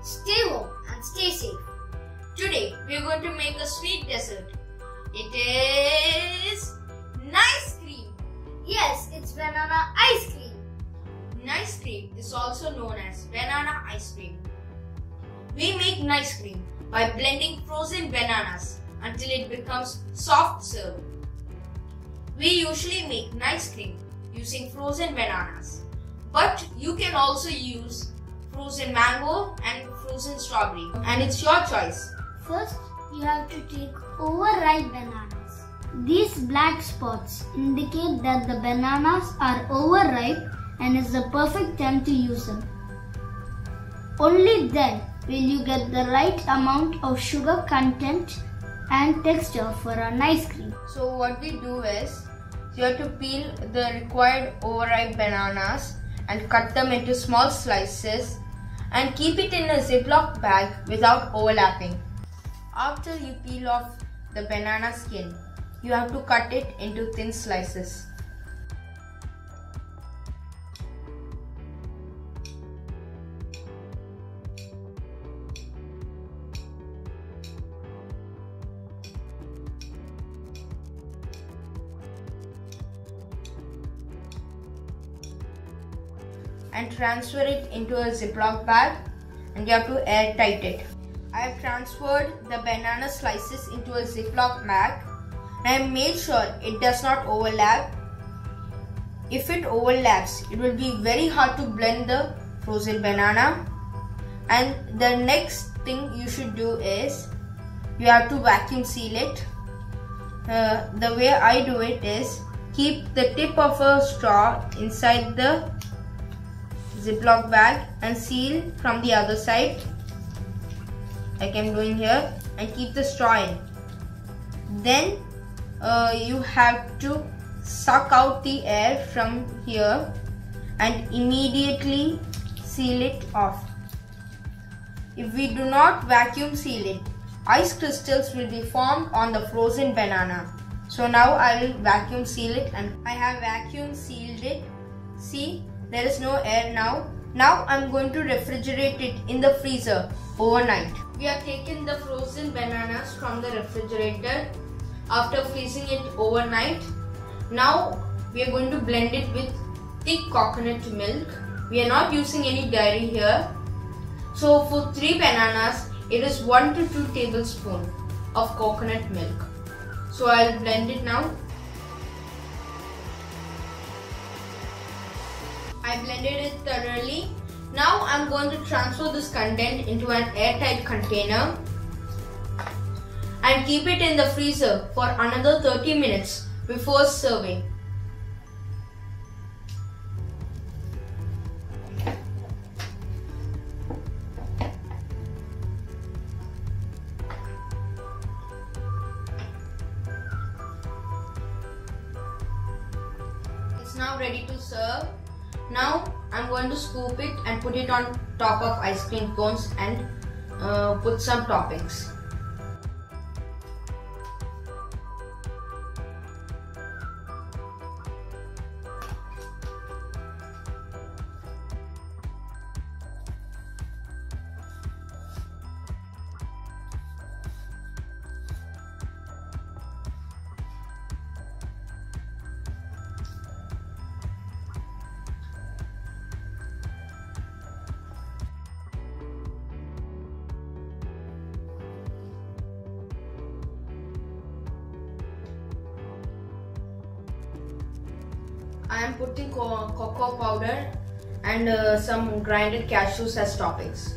Stay home and stay safe. Today we are going to make a sweet dessert. It is nice cream. Yes, it's banana ice cream. Nice cream is also known as banana ice cream. We make nice cream by blending frozen bananas until it becomes soft serve. We usually make nice cream using frozen bananas, but you can also use frozen mango and frozen strawberry, and it's your choice. First, you have to take overripe bananas. These black spots indicate that the bananas are overripe and is the perfect time to use them. Only then will you get the right amount of sugar content and texture for an ice cream. So what we do is, you have to peel the required overripe bananas and cut them into small slices and keep it in a Ziploc bag without overlapping. After you peel off the banana skin, you have to cut it into thin slices. And transfer it into a Ziploc bag, and you have to airtight it. I have transferred the banana slices into a Ziploc bag and I have made sure it does not overlap. If it overlaps, it will be very hard to blend the frozen banana. And the next thing you should do is, you have to vacuum seal it. The way I do it is, keep the tip of a straw inside the Ziploc bag and seal from the other side, like I'm doing here, and keep the straw in. Then you have to suck out the air from here and immediately seal it off. If we do not vacuum seal it, ice crystals will be formed on the frozen banana. So now I will vacuum seal it, and I have vacuum sealed it. See, there is no air now. Now I'm going to refrigerate it in the freezer overnight. We have taken the frozen bananas from the refrigerator after freezing it overnight. Now we are going to blend it with thick coconut milk. We are not using any dairy here. So for 3 bananas, it is 1 to 2 tablespoons of coconut milk. So I'll blend it now. I blended it thoroughly. Now I'm going to transfer this content into an airtight container and keep it in the freezer for another 30 minutes before serving. It's now ready to serve. Now I'm going to scoop it and put it on top of ice cream cones and put some toppings. I am putting cocoa powder and some grinded cashews as toppings.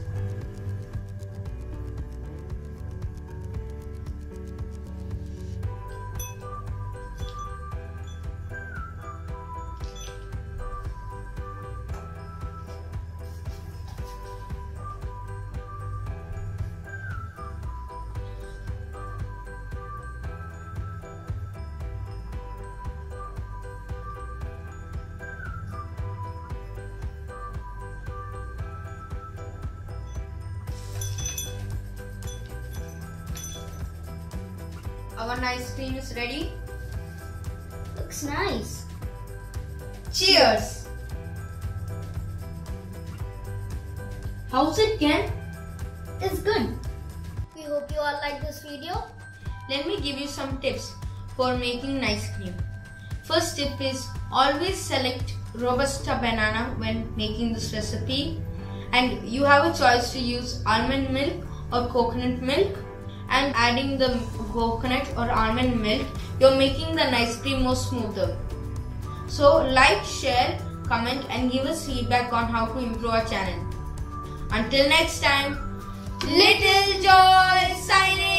Our ice cream is ready. Looks nice. Cheers! How's it, Ken? is good. We hope you all like this video. Let me give you some tips for making ice cream. First tip is always select Robusta banana when making this recipe, and you have a choice to use almond milk or coconut milk. And adding the coconut or almond milk, you're making the ice cream more smoother. So like, share, comment and give us feedback on how to improve our channel. Until next time, Little Joy signing.